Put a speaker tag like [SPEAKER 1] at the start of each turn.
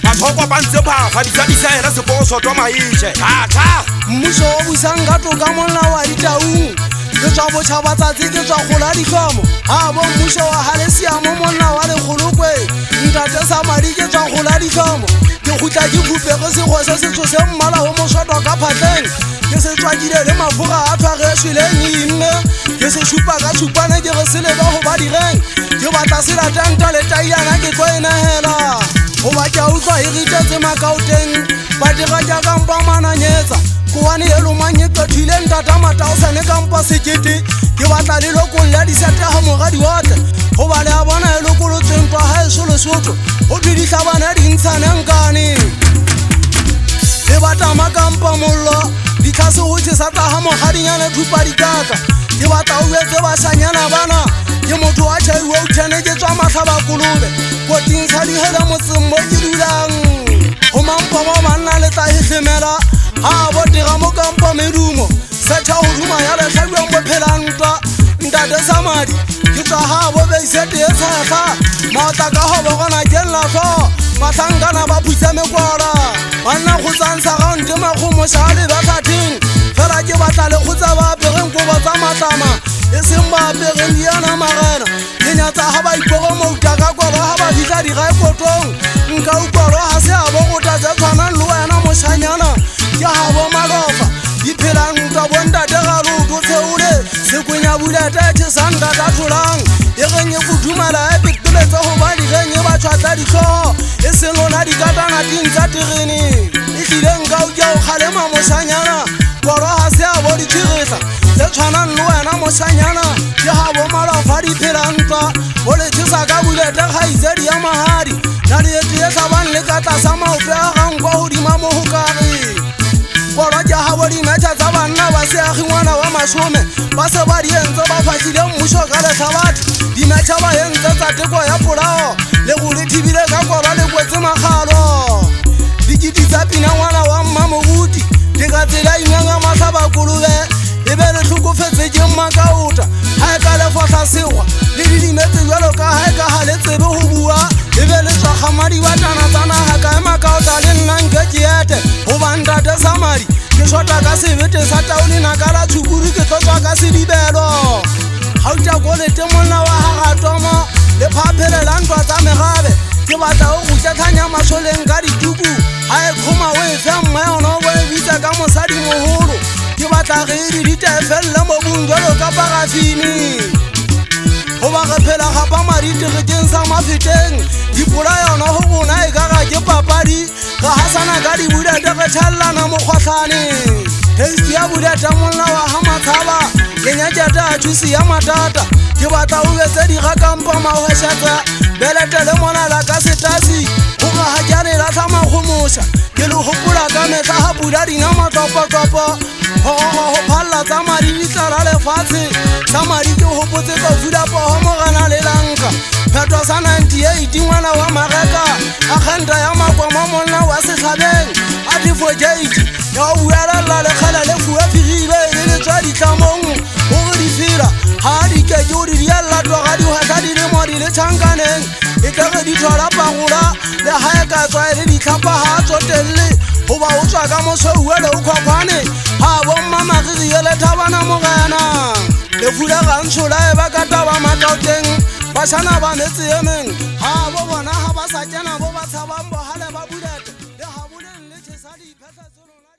[SPEAKER 1] mathoko ba ntse phafa ditsabisaela seposo twa maeshe ata
[SPEAKER 2] mmuso o busang ka toka monna wa ditaung ke tswa botšhabatsatsi ke tswa gola dikgomo a bo mmuso wa halesiamo monna wa lekgolokwe ntate Samadi ke tswa gola dikgomo ke gutla ke khupege sego se setso se mmala ho mosotwa ka phatleng ke se tswakile le mafura a tshwarešwileng imme ke se šupa ka tšhupane ke re se lebe go ba direng ke batla se latanta le taiana ke tlo enegela goba ke a utlwa e ritetse makaoteng ba dira jaaka mpa mananyetsa kowane e lomanye qethileng tata mataosane ka mpa sekete ke batla le lokong le disetega mogadi otle goba le a bona e lokolotseng twa ga eso lesotho go thwe ditlhabana dintshanenkane le batama ka mpa mollo ditlhase go tshesa taga mogadinyana thupa dikaka ke batla o etse basanyana bana ke motho wa tšhaiwa o tšhane ke tswa matlhaba kolobe koting sa digele motseng mo ke dulang go mampa mo banna le tla hehlemela a botega mo kampa medumo setšha go duma ya letlhabiwang bophelang ntwa ntate Samadi ke tswa ga bobeisete e tshega maotla ka go bogona ke nlatlho matlhankana ba phutse mekwala banna go tsantsha gaonte magomoša a le batlhatheng fela ke batla le kgotsa ba apereng kobo tsa matlama e seng ba apereng diana magena ke nyatsa ga ba ipogo mouta ka kolo ga ba fitlha digae kotong nka ukolo ga se a bogota tse tshwanang le wena mošanyana ke ga bo malofa diphelang ntwa bontate galoto tsheole sekwenya bulete tšhesantata tholang e geng e kodumela e pektoletse go ba digeng e ba tšhwatla ditlhogo e seng lona dikatana ting tsa terene e tlileng ka okia go kgalema mošanyana kolo ga se a bo ditšhirisa tse tshwanang le wena mošanyana ke ga bo malofa diphelang ntwa o le tšhesa ka bulete kgaitsedi ya magadi na diete e tlhabang le ka tlasa maoto a gankwa godima mo go kare kolo ke ga bo dimetšha tsa banna ba seagi ngwana wa masome ba se ba di entse ba fatlhile mmušo ka letlhabatho dimetšha ba entse tsa teko ya polao le go le thibile ka kolo le kwetse magalo dikiti tsa pina ngwana wa mmamoruti di ka tsela inganga matlhaba kolobe e be le tlhokofetse ke mmakaota ga e ka lefotlha segwa le didimetse jalo ka ga e ka ga le tsebe go bua e be le tswa gamadi batana tsa naga ka emakaota le nnanke ke ete goba ntate Samadi ke shota ka sebete sa taone naka la tshukuru ke tlotswa ka sedibelo gauta kolete monna wa gagatomo le phaphelela ntwa tsa megabe ke batla o go tšetlhanya masoleng ka dituku ga e kgoma o e fe mma yona o e bitsa ka mosadi mogolo ke batla ge e didite e felele mobung jalo ka parafini goba ge phela gapa maditerekeng sa mafeteng dipola yona go bona e ka ga ke papadi ga hasana ka dibudete ge tšhallana mokgwatlhane testi ya budete monna wa ga matshaba ke nyakete a thusi ya matata ke batla o betse digakampa mahwešatsa belete le monala ka setasi go ga ga jane latlha magomoša ke le gopola ka metla ga pula dina matlopotopo go phalela tsa madi ditlala lefatshe Samadi ke gopotse ka fudapogo mogana le lanka pheto sa 98 ngwana wa mageka agenta ya makwama monna wa setlhabeng a difojate ya go buelela lekgela le fua figile le le tswa ditlamong gore di fela ga dikeke o di dielela tloga dihwetla di le mo di le tšhankaneng e tlege di thola pagola le ga e ka tswa e le ditlhapa ga a tsotelele goba o tswa ka mosouele o kgwakgwane ga bommamagiri ye le thabana mogena le fula ga ntshola e ba ka taba makaoteng bašana ba metse emeng ga bo bona ga ba sa kena bo ba tshabang bogale ba budete le ga boleng le tšhesa diphetlha tselona